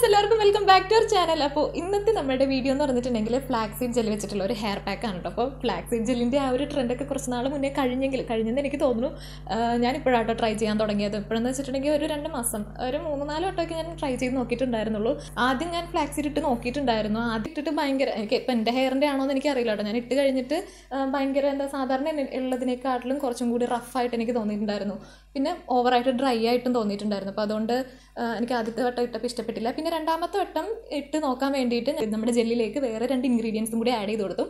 എല്ലാവർക്കും welcome back to our channel. അപ്പോൾ ഇന്നത്തെ നമ്മുടെ വീഡിയോ എന്ന് പറഞ്ഞിട്ടുണ്ടെങ്കിൽ ഫ്ലാക്സീഡ് ജെൽ വെച്ചിട്ടുള്ള ഒരു ഹെയർ പാക്ക് ആണ് കേട്ടോ. അപ്പോൾ ഫ്ലാക്സീഡ് ജെല്ലിൻ്റെ ആ ഒരു ട്രെൻഡൊക്കെ കുറച്ച് നാൾ മുന്നേ കഴിഞ്ഞെന്ന് എനിക്ക് തോന്നുന്നു. ഞാനിപ്പോഴാട്ടോ ട്രൈ ചെയ്യാൻ തുടങ്ങിയത്. ഇപ്പോഴെന്ന് വെച്ചിട്ടുണ്ടെങ്കിൽ ഒരു 2 മാസം, ഒരു 3-4 വട്ടമൊക്കെ ഞാൻ ട്രൈ ചെയ്ത് നോക്കിയിട്ടുണ്ടായിരുന്നുള്ളൂ. ആദ്യം ഞാൻ ഫ്ലാക്സീഡ് ഇട്ട് നോക്കിയിട്ടുണ്ടായിരുന്നു. ആദ്യം ഇട്ടിട്ട് ഭയങ്കര, എനിക്ക് ഇപ്പം എൻ്റെ ഹെയറിൻ്റെ ആണോ എന്ന് എനിക്കറിയില്ല കേട്ടോ. ഞാൻ ഇട്ട് കഴിഞ്ഞിട്ട് ഭയങ്കര സാധാരണ ഉള്ളതിനേക്കാട്ടിലും കുറച്ചും കൂടി റഫായിട്ട് എനിക്ക് തോന്നിയിട്ടുണ്ടായിരുന്നു. പിന്നെ ഓവറായിട്ട് ഡ്രൈ ആയിട്ടും തോന്നിയിട്ടുണ്ടായിരുന്നു. അപ്പോൾ അതുകൊണ്ട് എനിക്ക് ആദ്യത്തെ വട്ടം ഇട്ടപ്പോൾ ഇഷ്ടപ്പെട്ടില്ല. പിന്നെ രണ്ടാമത്തെ വട്ടം ഇട്ട് നോക്കാൻ വേണ്ടിയിട്ട് നമ്മുടെ ജെല്ലിലേക്ക് വേറെ 2 ഇൻഗ്രീഡിയൻസും കൂടി ആഡ് ചെയ്ത് കൊടുത്തു.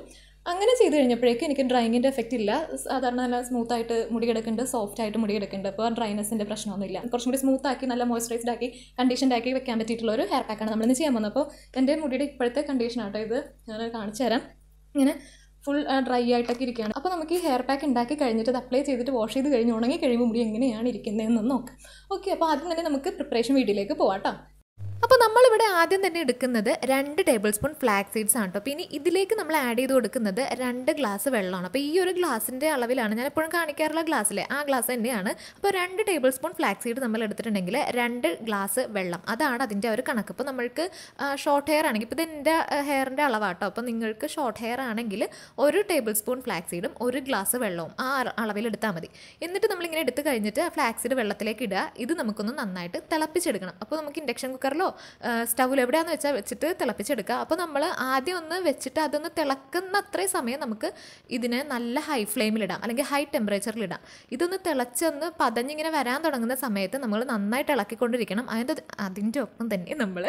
അങ്ങനെ ചെയ്ത് കഴിഞ്ഞപ്പോഴേക്കും എനിക്ക് ഡ്രൈയിങ്ങിൻ്റെ എഫക്റ്റ് ഇല്ല. സാധാരണ നല്ല സ്മൂത്തായിട്ട് മുടി കിടക്കുന്നുണ്ട്, സോഫ്റ്റ് ആയിട്ട് മുടി കിടക്കുന്നുണ്ട്. അപ്പോൾ ഡ്രൈനെസ്സിൻ്റെ പ്രശ്നമൊന്നുമില്ല. കുറച്ചും കൂടി സ്മൂത്താക്കി നല്ല മോയ്സ്ചറൈസ്ഡ് ആക്കി കണ്ടീഷൻഡ് ആക്കി വെക്കാൻ പറ്റിയിട്ടുള്ള ഒരു ഹെയർ പാക്കാണ് നമ്മളിന്ന് ചെയ്യാൻ പോകുന്നത്. അപ്പോൾ എൻ്റെ മുടിയുടെ ഇപ്പോഴത്തെ കണ്ടീഷനാട്ടോ ഇത്. ഞാൻ കാണിച്ചു തരാം. ഇങ്ങനെ ഫുൾ ഡ്രൈ ആയിട്ടൊക്കെ ഇരിക്കുകയാണ്. അപ്പോൾ നമുക്ക് ഈ ഹെയർ പാക്ക് ഉണ്ടാക്കി കഴിഞ്ഞിട്ട് അത് അപ്ലൈ ചെയ്തിട്ട് വാഷ് ചെയ്ത് കഴിഞ്ഞ് ഉണങ്ങി കഴിയുമ്പോൾ മുടി എങ്ങനെയാണ് ഇരിക്കുന്നതെന്ന് നോക്കാം. ഓക്കെ, അപ്പോൾ ആദ്യം തന്നെ നമുക്ക് പ്രിപ്പറേഷൻ വീഡിയോയിലേക്ക് പോവാം കേട്ടോ. അപ്പോൾ നമ്മളിവിടെ ആദ്യം തന്നെ എടുക്കുന്നത് 2 ടേബിൾ സ്പൂൺ ഫ്ലാക്സ് സീഡ്സ് ആണ് കേട്ടോ. പിന്നെ ഇതിലേക്ക് നമ്മൾ ആഡ് ചെയ്ത് കൊടുക്കുന്നത് 2 ഗ്ലാസ് വെള്ളമാണ്. അപ്പോൾ ഈ ഒരു ഗ്ലാസിൻ്റെ അളവിലാണ് ഞാൻ എപ്പോഴും കാണിക്കാറുള്ള ഗ്ലാസ്സിലെ ആ ഗ്ലാസ് തന്നെയാണ്. അപ്പോൾ 2 ടേബിൾ സ്പൂൺ ഫ്ലാക്സ് സീഡ് നമ്മൾ എടുത്തിട്ടുണ്ടെങ്കിൽ 2 ഗ്ലാസ് വെള്ളം, അതാണ് അതിൻ്റെ ഒരു കണക്ക്. ഇപ്പോൾ നമ്മൾക്ക് ഷോർട്ട് ഹെയർ ആണെങ്കിൽ, ഇപ്പോൾ ഇത് എൻ്റെ ഹെയറിൻ്റെ അളവാട്ടോ. അപ്പോൾ നിങ്ങൾക്ക് ഷോർട്ട് ഹെയർ ആണെങ്കിൽ 1 ടേബിൾ സ്പൂൺ ഫ്ലാക്സ് സീഡും 1 ഗ്ലാസ് വെള്ളവും ആ അളവിൽ എടുത്താൽ മതി. എന്നിട്ട് നമ്മളിങ്ങനെ എടുത്ത് കഴിഞ്ഞിട്ട് ഫ്ലാക്സ് സീഡ് വെള്ളത്തിലേക്ക് ഇടുക. ഇത് നമുക്കൊന്ന് നന്നായിട്ട് തിളപ്പിച്ചെടുക്കണം. അപ്പോൾ നമുക്ക് ഇൻഡക്ഷൻ കുക്കറിലോ സ്റ്റൗവിൽ എവിടെയാണെന്ന് വെച്ചാൽ വെച്ചിട്ട് തിളപ്പിച്ചെടുക്കുക. അപ്പോൾ നമ്മൾ ആദ്യം ഒന്ന് വെച്ചിട്ട് അതൊന്ന് തിളക്കുന്ന അത്രയും സമയം നമുക്ക് ഇതിനെ നല്ല ഹൈ ഫ്ലെയിമിലിടാം, അല്ലെങ്കിൽ ഹൈ ടെമ്പറേച്ചറിലിടാം. ഇതൊന്ന് തിളച്ചൊന്ന് പതഞ്ഞിങ്ങനെ വരാൻ തുടങ്ങുന്ന സമയത്ത് നമ്മൾ നന്നായിട്ട് ഇളക്കിക്കൊണ്ടിരിക്കണം. അതിൻ്റെ ഒപ്പം തന്നെ നമ്മൾ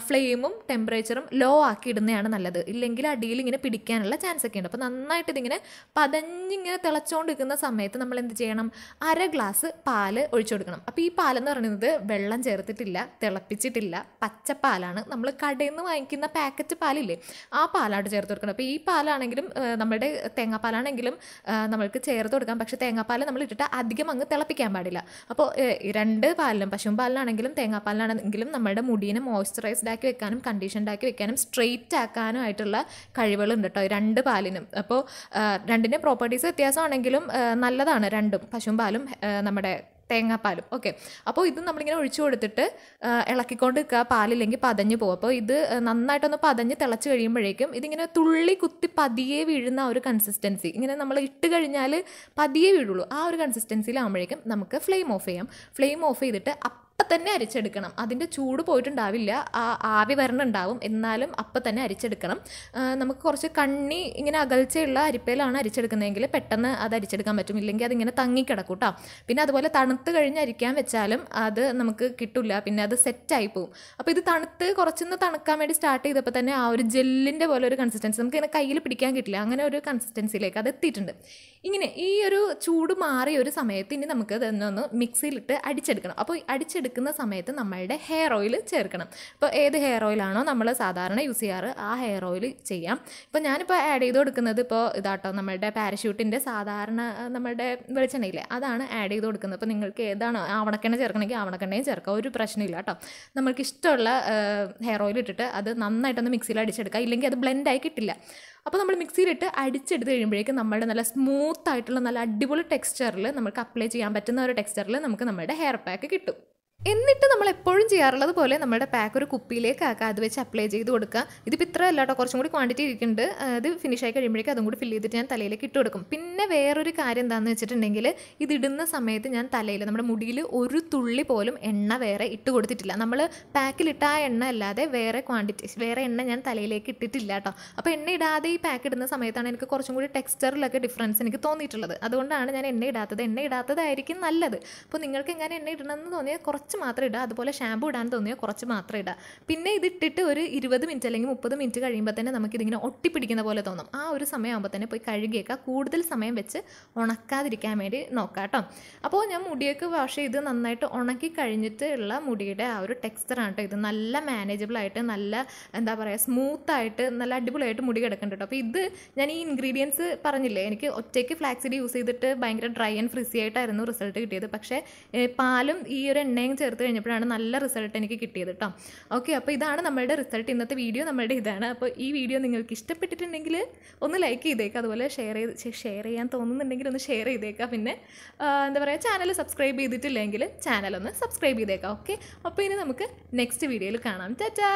ഫ്ലെയിമും ടെമ്പറേച്ചറും ലോ ആക്കി ഇടുന്നതാണ് നല്ലത്. ഇല്ലെങ്കിൽ അടിയിൽ ഇങ്ങനെ പിടിക്കാനുള്ള ചാൻസ് ഒക്കെ ഉണ്ട്. അപ്പോൾ നന്നായിട്ട് ഇതിങ്ങനെ പതഞ്ഞിങ്ങനെ തിളച്ചുകൊണ്ടിരിക്കുന്ന സമയത്ത് നമ്മൾ എന്ത് ചെയ്യണം? 1/2 ഗ്ലാസ് പാല് ഒഴിച്ചു കൊടുക്കണം. അപ്പോൾ ഈ പാലെന്ന് പറയുന്നത് വെള്ളം ചേർത്തിട്ടില്ല, തിളപ്പിച്ചിട്ടില്ല, പച്ചപ്പാലാണ്. നമ്മൾ കടയിൽ നിന്ന് വാങ്ങിക്കുന്ന പാക്കറ്റ് പാലില്ലേ, ആ പാലാണ് ചേർത്ത് കൊടുക്കണം. അപ്പോൾ ഈ പാലാണെങ്കിലും നമ്മുടെ തേങ്ങാപ്പാലാണെങ്കിലും നമ്മൾക്ക് ചേർത്ത് കൊടുക്കാം. പക്ഷേ തേങ്ങാപ്പാൽ നമ്മൾ ഇട്ടിട്ട് അധികം അങ്ങ് തിളപ്പിക്കാൻ പാടില്ല. അപ്പോൾ 2 പാലിലും, പശുവും പാലിലാണെങ്കിലും തേങ്ങാപ്പാലിലാണെങ്കിലും നമ്മുടെ മുടീനെ മോയ്സ്ചറൈസ്ഡ് ആക്കി വെക്കാനും കണ്ടീഷൻഡ് ആക്കി വെക്കാനും സ്ട്രെയിറ്റ് ആക്കാനും ആയിട്ടുള്ള കഴിവുകളുണ്ട് കേട്ടോ 2 പാലിനും. അപ്പോൾ 2ൻ്റെ പ്രോപ്പർട്ടീസ് വ്യത്യാസമാണെങ്കിലും നല്ലതാണ് രണ്ടും, പശുവും പാലും നമ്മുടെ തേങ്ങാപ്പാലും. ഓക്കെ, അപ്പോൾ ഇത് നമ്മളിങ്ങനെ ഒഴിച്ചു കൊടുത്തിട്ട് ഇളക്കിക്കൊണ്ട് നിൽക്കുക. പാലില്ലെങ്കിൽ പതഞ്ഞ് പോകും. അപ്പോൾ ഇത് നന്നായിട്ടൊന്ന് പതഞ്ഞ് തിളച്ച് കഴിയുമ്പോഴേക്കും ഇതിങ്ങനെ തുള്ളി കുത്തി പതിയെ വീഴുന്ന ഒരു കൺസിസ്റ്റൻസി, ഇങ്ങനെ നമ്മൾ ഇട്ട് കഴിഞ്ഞാൽ പതിയെ വീഴുള്ളൂ, ആ ഒരു കൺസിസ്റ്റൻസിയിലാകുമ്പോഴേക്കും നമുക്ക് ഫ്ലെയിം ഓഫ് ചെയ്യാം. ഫ്ലെയിം ഓഫ് ചെയ്തിട്ട് അപ്പം തന്നെ അരിച്ചെടുക്കണം. അതിൻ്റെ ചൂട് പോയിട്ടുണ്ടാവില്ല, ആവി വരണുണ്ടാവും, എന്നാലും അപ്പം തന്നെ അരിച്ചെടുക്കണം. നമുക്ക് കുറച്ച് കണ്ണി ഇങ്ങനെ അകൽച്ചയുള്ള അരിപ്പയിലാണ് അരിച്ചെടുക്കുന്നതെങ്കിൽ പെട്ടെന്ന് അത് അരിച്ചെടുക്കാൻ പറ്റും. ഇല്ലെങ്കിൽ അതിങ്ങനെ തങ്ങിക്കിടക്കും കേട്ടോ. പിന്നെ അതുപോലെ തണുത്ത് കഴിഞ്ഞ് അരിക്കാൻ വെച്ചാലും അത് നമുക്ക് കിട്ടില്ല, പിന്നെ അത് സെറ്റായി പോകും. അപ്പോൾ ഇത് കുറച്ചൊന്ന് തണുക്കാൻ വേണ്ടി സ്റ്റാർട്ട് ചെയ്തപ്പോൾ തന്നെ ആ ഒരു ജെല്ലിൻ്റെ പോലെ ഒരു കൺസിസ്റ്റൻസി, നമുക്ക് ഇങ്ങനെ കയ്യിൽ പിടിക്കാൻ കിട്ടില്ല, അങ്ങനെ ഒരു കൺസിസ്റ്റൻസിയിലേക്ക് അത് എത്തിയിട്ടുണ്ട്. ഇങ്ങനെ ഈ ഒരു ചൂട് മാറിയ ഒരു സമയത്ത് ഇനി നമുക്ക് ഇതൊന്ന് മിക്സിയിലിട്ട് അടിച്ചെടുക്കണം. അപ്പോൾ അടിച്ചെടുക്കുന്ന സമയത്ത് നമ്മളുടെ ഹെയർ ഓയിൽ ചേർക്കണം. ഇപ്പോൾ ഏത് ഹെയർ ഓയിലാണോ നമ്മൾ സാധാരണ യൂസ് ചെയ്യാറ് ആ ഹെയർ ഓയിൽ ചെയ്യാം. ഇപ്പോൾ ഞാനിപ്പോൾ ആഡ് ചെയ്ത് കൊടുക്കുന്നത് ഇപ്പോൾ ഇതാട്ടോ, നമ്മളുടെ പാരഷ്യൂട്ടിൻ്റെ സാധാരണ നമ്മളുടെ വെളിച്ചെണ്ണയില്ലേ, അതാണ് ആഡ് ചെയ്ത് കൊടുക്കുന്നത്. അപ്പോൾ നിങ്ങൾക്ക് ഏതാണോ ആവണക്കെണ്ണ ചേർക്കണമെങ്കിൽ ആവണക്കെണ്ണയും ചേർക്കാം, ഒരു പ്രശ്നമില്ല കേട്ടോ. നമ്മൾക്ക് ഇഷ്ടമുള്ള ഹെയർ ഓയിൽ ഇട്ടിട്ട് അത് നന്നായിട്ടൊന്ന് മിക്സിയിൽ അടിച്ചെടുക്കുക, ഇല്ലെങ്കിൽ അത് ബ്ലെൻഡായി കിട്ടില്ല. അപ്പോൾ നമ്മൾ മിക്സിയിലിട്ട് അടിച്ചെടുത്ത് കഴിയുമ്പോഴേക്കും നമ്മുടെ നല്ല സ്മൂത്തായിട്ടുള്ള നല്ല അടിപൊളി ടെക്സ്ചറിൽ നമുക്ക് അപ്ലൈ ചെയ്യാൻ പറ്റുന്ന ഒരു ടെക്സ്ചറിൽ നമുക്ക് നമ്മുടെ ഹെയർ പാക്ക് കിട്ടും. എന്നിട്ട് നമ്മൾ എപ്പോഴും ചെയ്യാറുള്ളത് പോലെ നമ്മുടെ പാക്ക് ഒരു കുപ്പിയിലേക്ക് ആക്കുക, അത് വെച്ച് അപ്ലൈ ചെയ്ത് കൊടുക്കുക. ഇതിപ്പോൾ ഇത്ര അല്ല കേട്ടോ, കുറച്ചും കൂടി ക്വാണ്ടിറ്റി ഇരിക്കുന്നുണ്ട്. ഇത് ഫിനിഷായി കഴിയുമ്പോഴേക്കും അതും കൂടി ഫില്ല് ചെയ്തിട്ട് ഞാൻ തലയിലേക്ക് ഇട്ട് കൊടുക്കും. പിന്നെ വേറൊരു കാര്യം എന്താണെന്ന് വെച്ചിട്ടുണ്ടെങ്കിൽ, ഇതിടുന്ന സമയത്ത് ഞാൻ തലയിൽ നമ്മുടെ മുടിയിൽ ഒരു തുള്ളി പോലും എണ്ണ വേറെ ഇട്ട് കൊടുത്തിട്ടില്ല. നമ്മൾ പാക്കിലിട്ട ആ എണ്ണ അല്ലാതെ വേറെ എണ്ണ ഞാൻ തലയിലേക്ക് ഇട്ടിട്ടില്ല കേട്ടോ. അപ്പോൾ എണ്ണ ഇടാതെ ഈ പാക്ക് ഇടുന്ന സമയത്താണ് എനിക്ക് കുറച്ചും കൂടി ടെക്സ്ചറിലൊക്കെ ഡിഫറൻസ് എനിക്ക് തോന്നിയിട്ടുള്ളത്. അതുകൊണ്ടാണ് ഞാൻ എണ്ണ ഇടാത്തതായിരിക്കും നല്ലത്. അപ്പോൾ നിങ്ങൾക്ക് എങ്ങനെ എണ്ണ ഇടണമെന്ന് തോന്നിയാൽ കുറച്ച് മാത്രം ഇടുക, അതുപോലെ ഷാമ്പു ഇടാൻ തോന്നിയോ കുറച്ച് മാത്രം ഇടുക. പിന്നെ ഇതിട്ടിട്ട് ഒരു 20 മിനിറ്റ് അല്ലെങ്കിൽ 30 മിനിറ്റ് കഴിയുമ്പോൾ തന്നെ നമുക്കിതിങ്ങനെ ഒട്ടിപ്പിടിക്കുന്ന പോലെ തോന്നും. ആ ഒരു സമയമാകുമ്പോൾ തന്നെ പോയി കഴുകിയേക്കുക. കൂടുതൽ സമയം വെച്ച് ഉണക്കാതിരിക്കാൻ വേണ്ടി നോക്കാം കേട്ടോ. അപ്പോൾ ഞാൻ മുടിയൊക്കെ വാഷ് ചെയ്ത് നന്നായിട്ട് ഉണക്കി കഴിഞ്ഞിട്ടുള്ള മുടിയുടെ ആ ഒരു ടെക്സ്ചറാണ് കേട്ടോ ഇത്. നല്ല മാനേജബിളായിട്ട്, നല്ല എന്താ പറയുക, സ്മൂത്തായിട്ട്, നല്ല അടിപൊളിയായിട്ട് മുടി കിടക്കുന്നുണ്ട് കേട്ടോ. അപ്പോൾ ഇത് ഞാൻ ഈ ഇൻഗ്രീഡിയൻസ് പറഞ്ഞില്ലേ, എനിക്ക് ഒറ്റയ്ക്ക് ഫ്ലാക്സീഡ് യൂസ് ചെയ്തിട്ട് ഭയങ്കര ഡ്രൈ ആൻഡ് ഫ്രിസി ആയിട്ടായിരുന്നു റിസൾട്ട് കിട്ടിയത്. പക്ഷേ പാലും ഈ ഒരു എണ്ണയും ചേർത്ത് കഴിഞ്ഞപ്പോഴാണ് നല്ല റിസൾട്ട് എനിക്ക് കിട്ടിയത് കേട്ടോ. ഓക്കെ, അപ്പോൾ ഇതാണ് നമ്മളുടെ റിസൾട്ട്. ഇന്നത്തെ വീഡിയോ നമ്മളുടെ ഇതാണ്. അപ്പോൾ ഈ വീഡിയോ നിങ്ങൾക്ക് ഇഷ്ടപ്പെട്ടിട്ടുണ്ടെങ്കിൽ ഒന്ന് ലൈക്ക് ചെയ്തേക്കുക, അതുപോലെ ഷെയർ ചെയ്യാൻ തോന്നുന്നുണ്ടെങ്കിൽ ഒന്ന് ഷെയർ ചെയ്തേക്കുക. പിന്നെ എന്താ പറയുക, ചാനൽ സബ്സ്ക്രൈബ് ചെയ്തിട്ടില്ലെങ്കിൽ ചാനലൊന്ന് സബ്സ്ക്രൈബ് ചെയ്തേക്കാം. ഓക്കെ, അപ്പോൾ ഇനി നമുക്ക് നെക്സ്റ്റ് വീഡിയോയിൽ കാണാം. ടാറ്റാ.